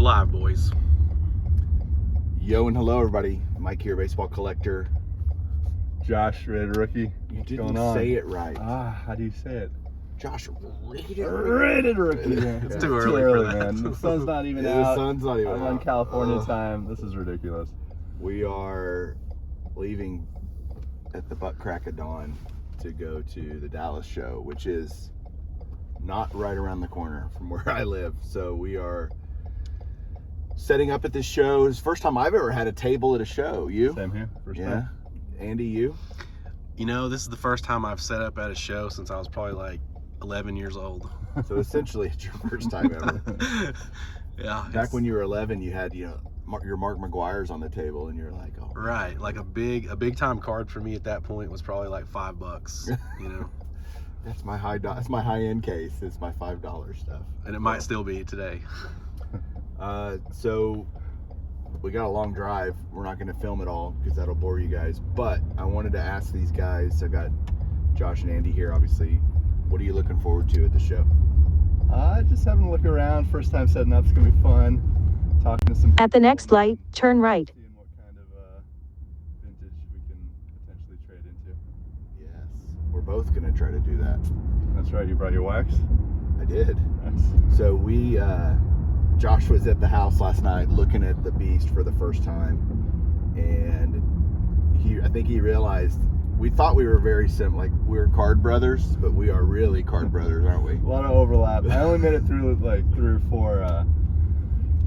live, boys. Yo and hello, everybody. Mike here, baseball collector. Josh, rated rookie. You What's didn't going on? say it right. How do you say it? Josh, rated Rookie. It's too early for that. man. The sun's not even The out. sun's not even I'm out. on California Ugh. time. This is ridiculous. We are leaving at the butt crack of dawn to go to the Dallas show, which is not right around the corner from where I live. So we are setting up at this show. It's the first time I've ever had a table at a show. You? Same here. First Yeah. time. Andy, you? You know, this is the first time I've set up at a show since I was probably like 11 years old. So essentially, it's your first time ever. Yeah. Back when you were 11, you had, your Mark McGuire's on the table, and you're like, oh. Right, like a big time card for me at that point was probably like $5. You know, That's my that's my high end case. It's my $5 stuff. and it might still be today. So we got a long drive. We're not going to film it all because that'll bore you guys. But I wanted to ask these guys. I got Josh and Andy here, obviously. What are you looking forward to at the show? Just having a look around. First time setting up. It's gonna be fun. Talking to some. At the next light, turn right. Seeing what kind of vintage we can potentially trade into. Yes, we're both going to try to do that. That's right. You brought your wax. I did. Nice. So Josh was at the house last night looking at the Beast for the first time, and I think he realized we thought we were very similar, like we were card brothers, but we are really card brothers, aren't we? A lot of overlap. I only made it through like 3 or 4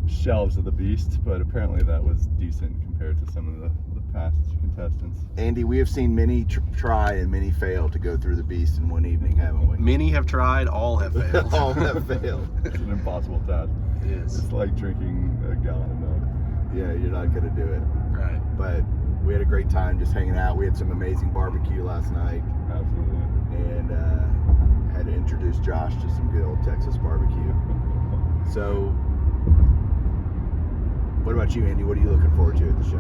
shelves of the Beast, but apparently that was decent compared to some of the past contestants. Andy, we have seen many try and many fail to go through the Beast in one evening, haven't we? Many have tried, all have failed. All have failed. It's an impossible task. It is. It's like drinking a gallon of milk. Yeah, you're not going to do it. Right. But we had a great time just hanging out. We had some amazing barbecue last night, Absolutely. and had to introduce Josh to some good old Texas barbecue. So, what about you, Andy? What are you looking forward to at the show?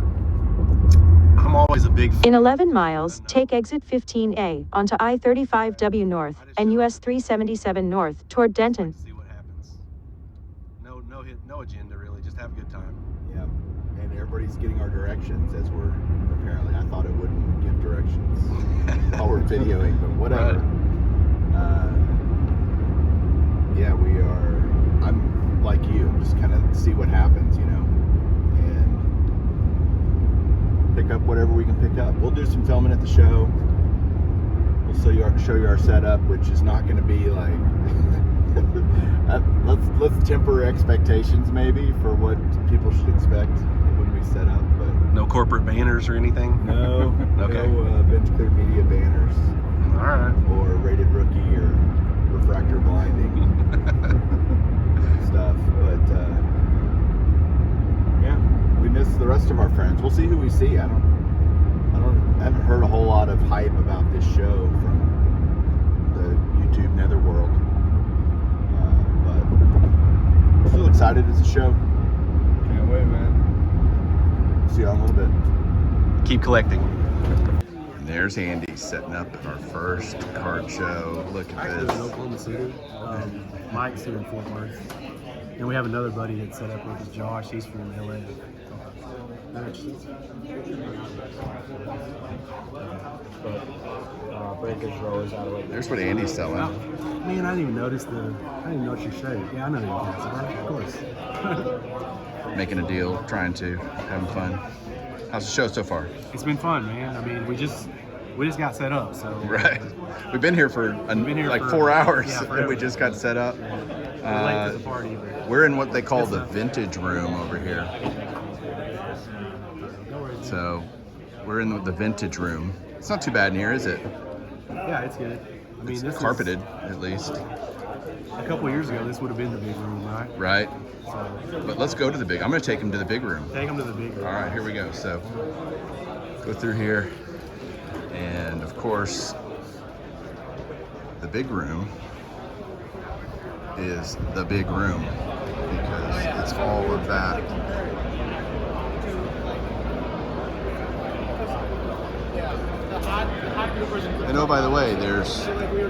I'm always a big fan. In 11 miles, take exit 15A onto I-35W North and US 377 North toward Denton. See what happens. No agenda really. Just have a good time. Yeah, and everybody's getting our directions as we're apparently. I thought it wouldn't give directions while we're videoing, but whatever. Yeah, we are. I'm like you, just kind of see what happens, and pick up whatever we can pick up. We'll do some filming at the show. We'll show you our setup, which is not going to be like. Let's temper expectations maybe for what people should expect when we set up, but No corporate banners or anything. no, Okay. no Bench Clear Media banners All right. or Rated Rookie or refractor blinding stuff. But yeah, we miss the rest of our friends. We'll see who we see. I haven't heard a whole lot of hype about this show from the YouTube netherworld. But still excited. It's a show. Can't wait, man. See you in a little bit. Keep collecting. And there's Andy setting up our first card show. Look at I live in this. Oklahoma City. Mike's here in Fort Worth. And we have another buddy that set up with us, Josh. He's from LA. Breakers rose out of like There's what Andy's selling. Man, I didn't even notice your shirt. Yeah, I know you guys, right? Of course. Making a deal, trying to, having fun. How's the show so far? It's been fun, man. I mean, we just got set up, so. Right. We've been here for like for- 4 hours, yeah, and forever. we just got set up. We're late to the party, but We're in what they call the vintage room over here. go ahead. So we're in the vintage room. It's not too bad in here, is it? Yeah, it's good. I mean, It's this carpeted, at least. is, a couple years ago, this would have been the big room, right? Right. So But let's go to the big. I'm going to take him to the big room. take them to the big room. All right, here we go. So go through here, and of course, the big room is the big room because it's all of that. And oh, by the way, there's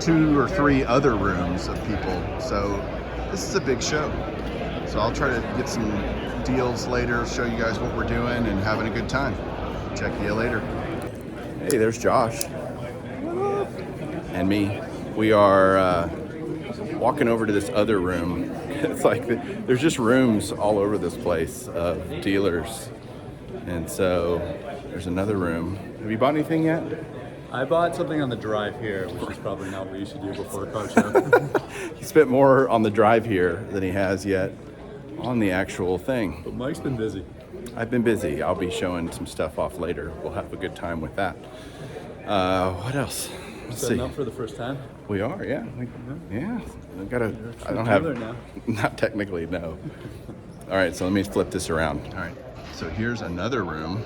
2 or 3 other rooms of people, so this is a big show. So I'll try to get some deals later, show you guys what we're doing and having a good time. Check you later. Hey, there's Josh. And me. We are walking over to this other room. It's like there's just rooms all over this place of dealers. And so there's another room. Have you bought anything yet? I bought something on the drive here, which is probably not what you should do before a car show. He spent more on the drive here than he has yet on the actual thing. But Mike's been busy. I've been busy. I'll be showing some stuff off later. We'll have a good time with that. What else? Let's Setting see. up for the first time. We are, yeah. Yeah. I gotta. I don't dealer have. now. Not technically, no. All right, so let me flip this around. All right. So here's another room.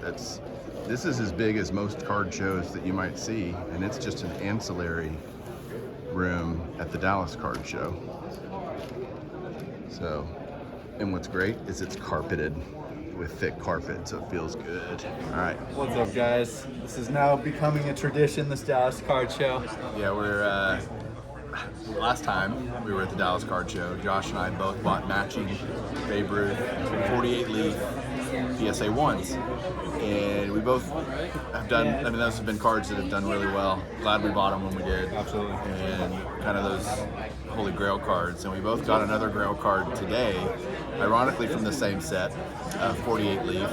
This is as big as most card shows that you might see, and it's just an ancillary room at the Dallas Card Show. So, and what's great is it's carpeted with thick carpet, so it feels good. All right. What's up, guys? This is now becoming a tradition, this Dallas Card Show. Yeah, we're last time we were at the Dallas Card Show, Josh and I both bought matching Babe Ruth 48 leaf PSA 1s. And we both have done, I mean, those have been cards that have done really well. Glad we bought them when we did. Absolutely. And kind of those Holy Grail cards. And we both got another Grail card today, ironically from the same set, 48 leaf.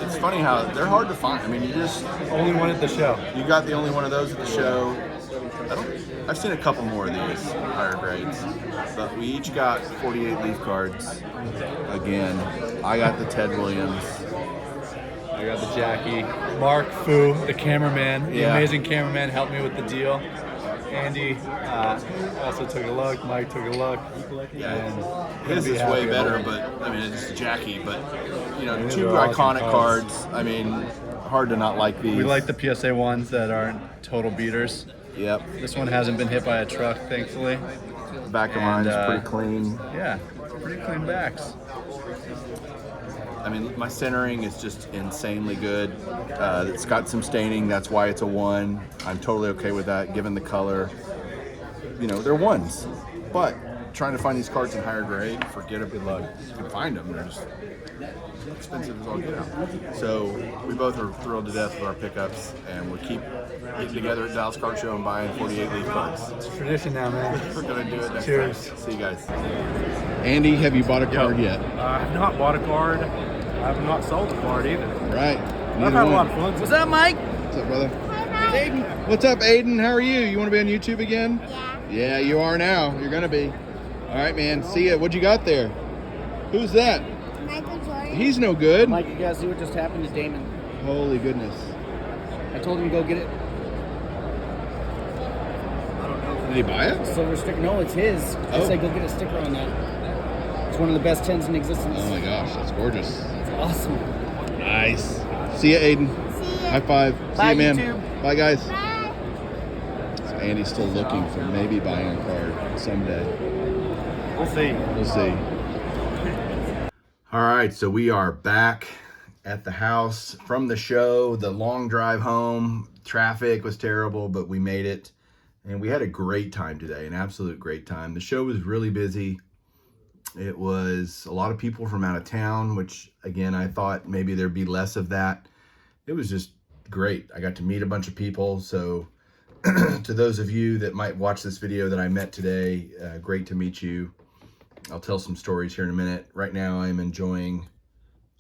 It's funny how they're hard to find. I mean, you just, Only one at the show. you got the only one of those at the show. I've seen a couple more of these higher grades, but we each got 48 leaf cards. Again, I got the Ted Williams. I got the Jackie. Mark Fu, the cameraman, the Yeah. amazing cameraman, helped me with the deal. Andy also took a look. Mike took a look. Yeah, And his be is happy way about better, it. but I mean, it's just Jackie. But you know, These two are awesome iconic cards. cards. I mean, hard to not like these. We like the PSA ones that aren't total beaters. Yep. This one hasn't been hit by a truck, thankfully. Back of mine is And, pretty clean. Yeah, pretty clean backs. I mean, my centering is just insanely good. It's got some staining. That's why it's a 1. I'm totally okay with that, given the color. You know, they're 1s. But trying to find these cards in higher grade, forget it. Good luck. You can find them. They're just expensive as all get out. So we both are thrilled to death with our pickups, and we'll keep getting together at Dallas Card Show and buying 48 leaf cards. It's a tradition now, man. We're gonna do it next Cheers. time. See you guys. Andy, have you bought a card yet? I have not bought a card. I have not sold a card either. Right. I've had a lot of fun. What's up, Mike? What's up, brother? What's up, Aiden? How are you? You want to be on YouTube again? Yeah. Yeah, you are now. You're gonna be. All right, man. See ya. What you got there? Who's that? Michael Jordan. He's no good. Mike, you guys see what just happened to Damon? Holy goodness. I told him to go get it. Did he buy it? Silver sticker. No, it's his. I Oh. said go get a sticker on that. It's one of the best 10s in existence. Oh my gosh, that's gorgeous. It's awesome. Nice. See ya, Aiden. See ya. High five. Bye, See ya, man. YouTube. Bye, guys. Bye. So Andy's still looking for maybe buying a card someday. We'll see. We'll see. All right, so we are back at the house from the show. The long drive home. Traffic was terrible, but we made it. And we had a great time today, an absolute great time. The show was really busy. It was a lot of people from out of town, which, again, I thought maybe there'd be less of that. It was just great. I got to meet a bunch of people. So to those of you that might watch this video that I met today, great to meet you. I'll tell some stories here in a minute. Right now, I'm enjoying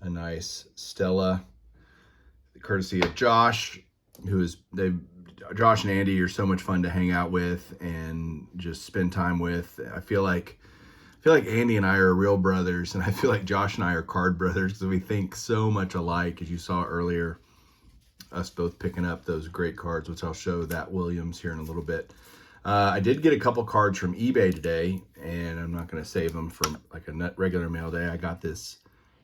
a nice Stella, courtesy of Josh, Josh and Andy are so much fun to hang out with and just spend time with. I feel like Andy and I are real brothers, and I feel like Josh and I are card brothers because we think so much alike, as you saw earlier, us both picking up those great cards, which I'll show that Williams here in a little bit. I did get a couple cards from eBay today, and I'm not going to save them for like a regular mail day. I got this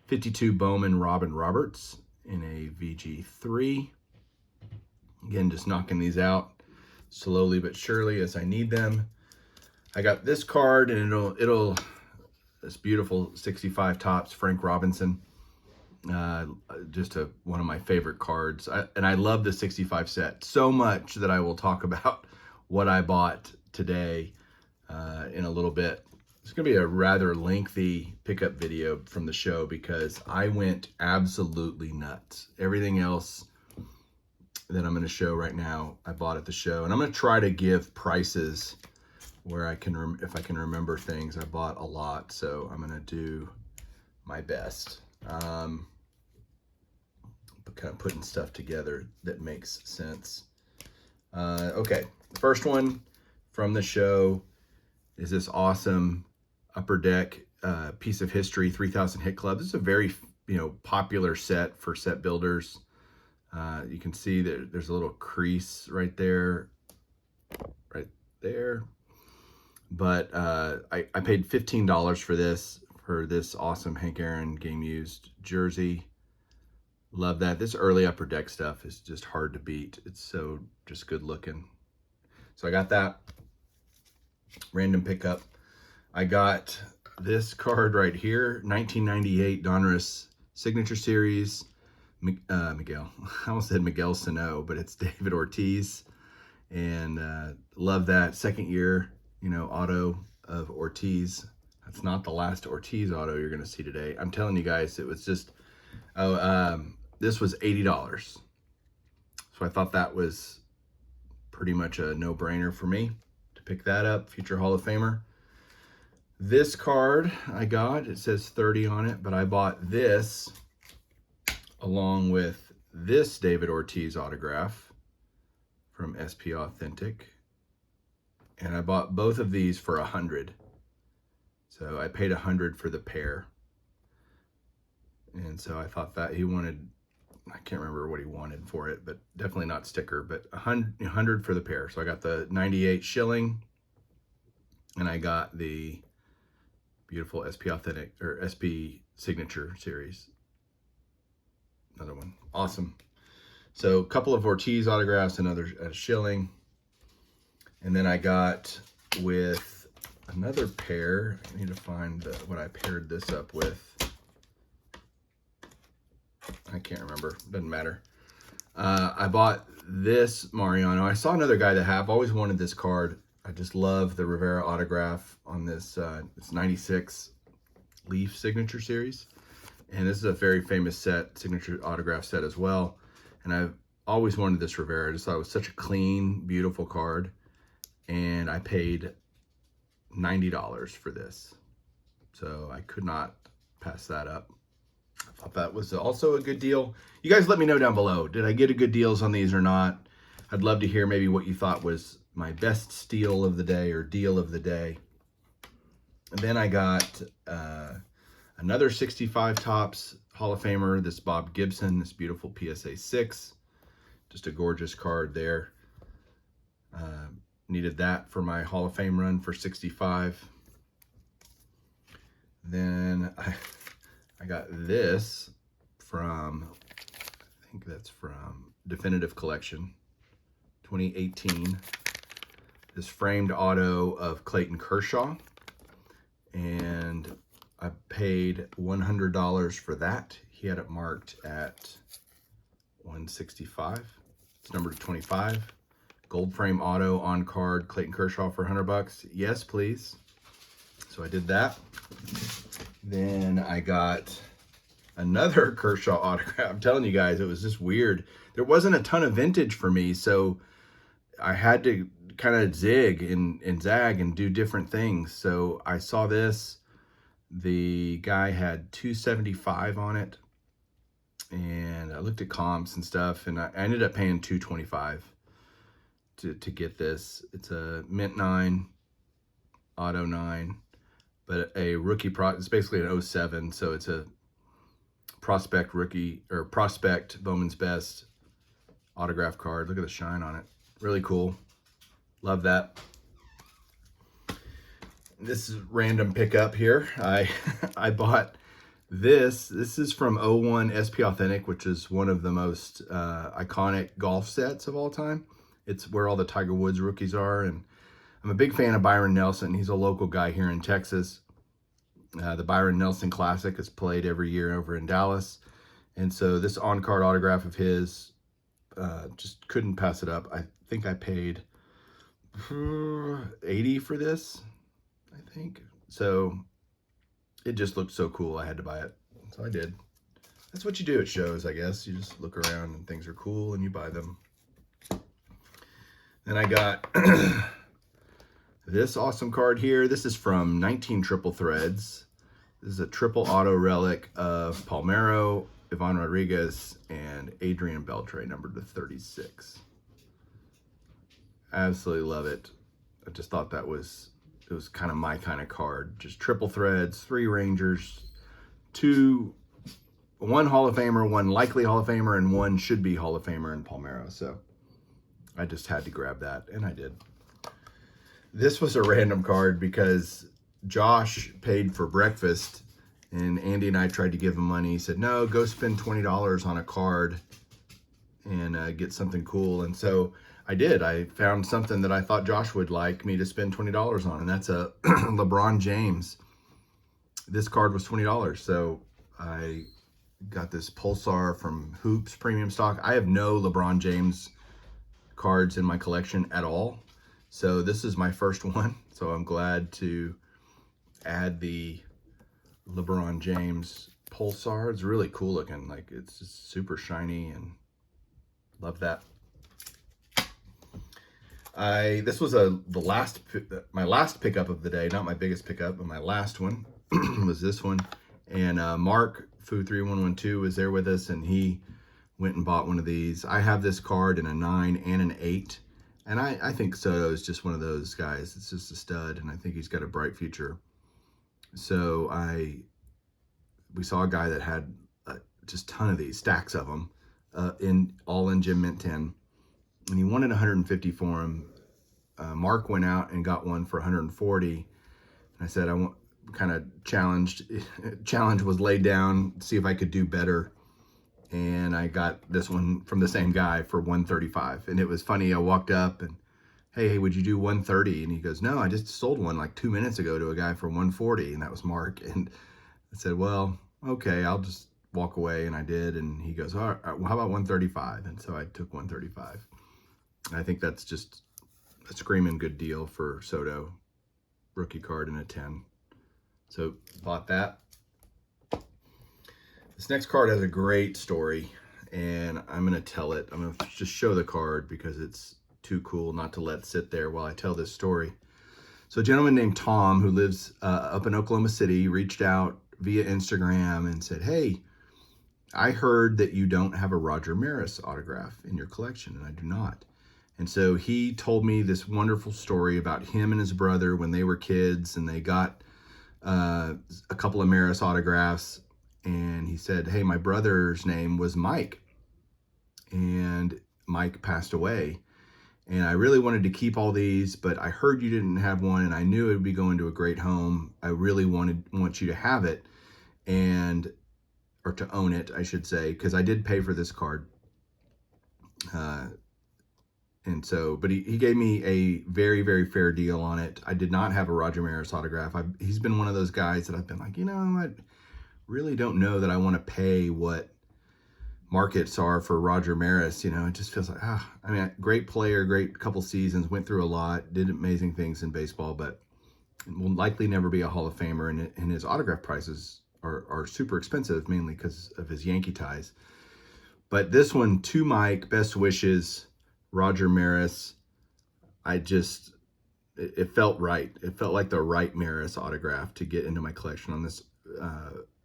52 Bowman Robin Roberts in a VG3. Again, just knocking these out slowly but surely as I need them. I got this card, and it'll this beautiful 65 Topps Frank Robinson. Just one of my favorite cards. And I love the 65 set so much that I will talk about what I bought today in a little bit. It's going to be a rather lengthy pickup video from the show because I went absolutely nuts. Everything else that I'm going to show right now, I bought at the show. And I'm going to try to give prices where I can, if I can remember things. I bought a lot, so I'm going to do my best. But kind of putting stuff together that makes sense. Okay, the first one from the show is this awesome Upper Deck Piece of History 3000 Hit Club. This is a very popular set for set builders. You can see that there's a little crease right there. But I paid $15 for this awesome Hank Aaron Game Used jersey. Love that. This early Upper Deck stuff is just hard to beat. It's so just good looking. So I got that. Random pickup. I got this card right here, 1998 Donruss Signature Series. Miguel. I almost said Miguel Sano, but it's David Ortiz. And love that. Second year, auto of Ortiz. That's not the last Ortiz auto you're going to see today. I'm telling you guys, it was just, this was $80. So I thought that was pretty much a no-brainer for me to pick that up. Future Hall of Famer. This card I got, it says 30 on it, but I bought this along with this David Ortiz autograph from SP Authentic. And I bought both of these for $100. So I paid $100 for the pair. And so I thought that he wanted, I can't remember what he wanted for it, but definitely not sticker, but $100 for the pair. So I got the 98 Schilling, and I got the beautiful SP Authentic or SP Signature Series. Another one. Awesome. So a couple of Ortiz autographs, another Schilling. And then I got with another pair. I need to find what I paired this up with. I can't remember. Doesn't matter. I bought this Mariano. I saw another guy that I've always wanted this card. I just love the Rivera autograph on this. It's 96 Leaf Signature Series. And this is a very famous set, signature autograph set as well. And I've always wanted this Rivera. I just thought it was such a clean, beautiful card. And I paid $90 for this. So I could not pass that up. I thought that was also a good deal. You guys let me know down below. Did I get a good deals on these or not? I'd love to hear maybe what you thought was my best steal of the day or deal of the day. And then I got another 65 Topps Hall of Famer, this Bob Gibson, this beautiful PSA 6. Just a gorgeous card there. Needed that for my Hall of Fame run for 65. Then I got this from, I think that's from Definitive Collection, 2018. This framed auto of Clayton Kershaw. And I paid $100 for that. He had it marked at 165. It's number 25. Gold frame auto on card Clayton Kershaw for $100. Yes, please. So I did that. Then I got another Kershaw autograph. I'm telling you guys, it was just weird. There wasn't a ton of vintage for me, so I had to kind of zig and zag and do different things. So I saw this. The guy had 275 on it, and I looked at comps and stuff, and I ended up paying 225 to get this. It's a mint 9, auto 9, but a rookie it's basically an 07, so it's a prospect rookie or prospect Bowman's Best autograph card. Look at the shine on it. Really cool. Love that. This is random pickup here. I bought this. This is from 01 SP Authentic, which is one of the most iconic golf sets of all time. It's where all the Tiger Woods rookies are, and I'm a big fan of Byron Nelson. He's a local guy here in Texas. The Byron Nelson Classic is played every year over in Dallas, and so this on-card autograph of his, just couldn't pass it up. I think I paid $80 for this. I think So it just looked so cool. I had to buy it. So I did. That's what you do at shows, I guess. You just look around and things are cool and you buy them. Then I got this awesome card here. This is from 19 Triple Threads. This is a triple auto relic of Palmeiro, Ivan Rodriguez, and Adrian Beltre, numbered to 36. Absolutely love it. I just thought it was kind of my kind of card. Just triple threads, 3 Rangers, 1 Hall of Famer, 1 likely Hall of Famer, and 1 should be Hall of Famer in Palmeiro. So I just had to grab that, and I did. This was a random card because Josh paid for breakfast, and Andy and I tried to give him money. He said, no, go spend $20 on a card and get something cool. And so I did. I found something that I thought Josh would like me to spend $20 on, and that's a LeBron James. This card was $20, so I got this Pulsar from Hoops Premium Stock. I have no LeBron James cards in my collection at all, so this is my first one. So I'm glad to add the LeBron James Pulsar. It's really cool looking. Like, it's just super shiny and love that. This was my last pickup of the day, not my biggest pickup, but my last one was this one. And Mark Fu3112 was there with us, and he went and bought one of these. I have this card in a 9 and an 8, and I think Soto is just one of those guys. It's just a stud, and I think he's got a bright future. So we saw a guy that had just a ton of these, stacks of them, all in Gem Mint 10, and he wanted 150 for him. Mark went out and got one for 140, and I said, I want kind of challenge was laid down, see if I could do better. And I got this one from the same guy for 135. And it was funny, I walked up and, hey, would you do 130? And he goes, no, I just sold one like 2 minutes ago to a guy for 140, and that was Mark. And I said, well, okay, I'll just walk away. And I did. And he goes, all right, well, how about 135? And so I took 135. I think that's just a screaming good deal for Soto, rookie card in a 10. So bought that. This next card has a great story, and I'm going to tell it. I'm going to just show the card because it's too cool not to let sit there while I tell this story. So a gentleman named Tom, who lives up in Oklahoma City, reached out via Instagram and said, hey, I heard that you don't have a Roger Maris autograph in your collection, and I do not. And so he told me this wonderful story about him and his brother when they were kids, and they got a couple of Maris autographs. And he said, hey, my brother's name was Mike, and Mike passed away. And I really wanted to keep all these, but I heard you didn't have one, and I knew it would be going to a great home. I really want you to have it, or to own it, I should say, because I did pay for this card. And so, but he gave me a very, very fair deal on it. I did not have a Roger Maris autograph. He's been one of those guys that I've been like, I really don't know that I want to pay what markets are for Roger Maris. It just feels like, great player, great couple seasons, went through a lot, did amazing things in baseball, but will likely never be a Hall of Famer. And his autograph prices are super expensive, mainly because of his Yankee ties. But this one, to Mike, best wishes, Roger Maris. It felt right. It felt like the right Maris autograph to get into my collection on this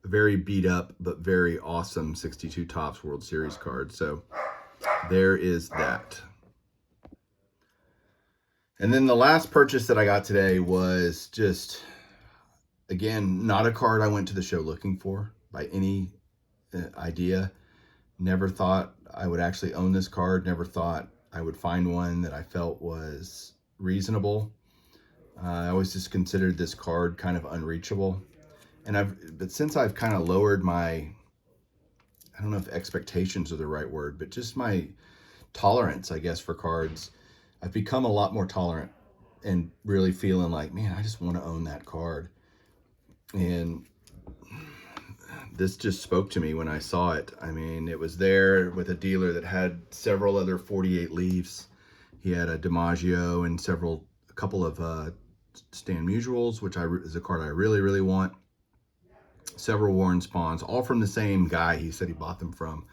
very beat up but very awesome 62 Topps World Series card. So there is that. And then the last purchase that I got today was just, again, not a card I went to the show looking for by any idea. Never thought I would actually own this card. Never thought I would find one that I felt was reasonable. I always just considered this card kind of unreachable. But since I've kind of lowered my, I don't know if expectations are the right word, but just my tolerance, I guess, for cards, I've become a lot more tolerant and really feeling like, man, I just want to own that card. And this just spoke to me when I saw it. I mean, it was there with a dealer that had several other 48 Leafs. He had a DiMaggio and a couple of Stan Musials, which is a card I really, really want. Several Warren Spawns, all from the same guy he said he bought them from.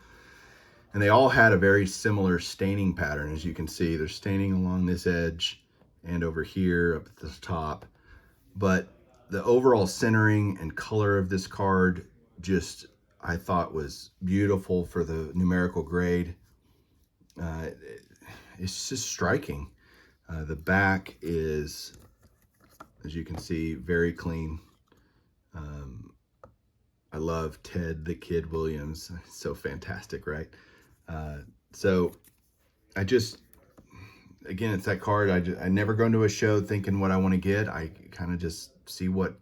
And they all had a very similar staining pattern. As you can see, there's staining along this edge and over here up at the top. But the overall centering and color of this card just, I thought, was beautiful for the numerical grade. It's just striking. The back is, as you can see, very clean. I love Ted the Kid Williams. So fantastic, right? So I just, again, it's that card. I never go into a show thinking what I want to get. I kind of just see what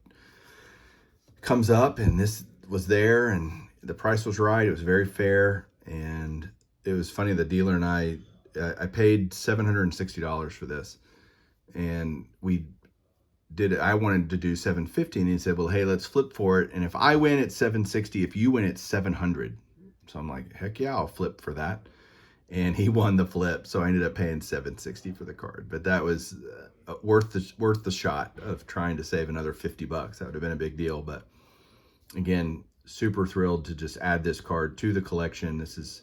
comes up, and this was there, and the price was right. It was very fair, and it was funny. The dealer and I paid $760 for this, and we did it. I wanted to do $750, and he said, well, hey, let's flip for it. And if I win, it's $760. If you win, it's $700. So I'm like, heck yeah, I'll flip for that. And he won the flip, so I ended up paying $760 for the card. But that was worth the shot of trying to save another $50. That would have been a big deal. But again, super thrilled to just add this card to the collection. This is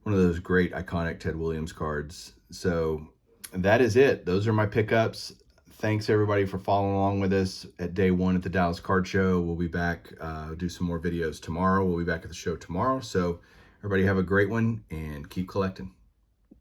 one of those great iconic Ted Williams cards. So that is it. Those are my pickups. Thanks everybody for following along with us at day one at the Dallas Card Show. We'll be back, do some more videos tomorrow. We'll be back at the show tomorrow. So everybody have a great one and keep collecting.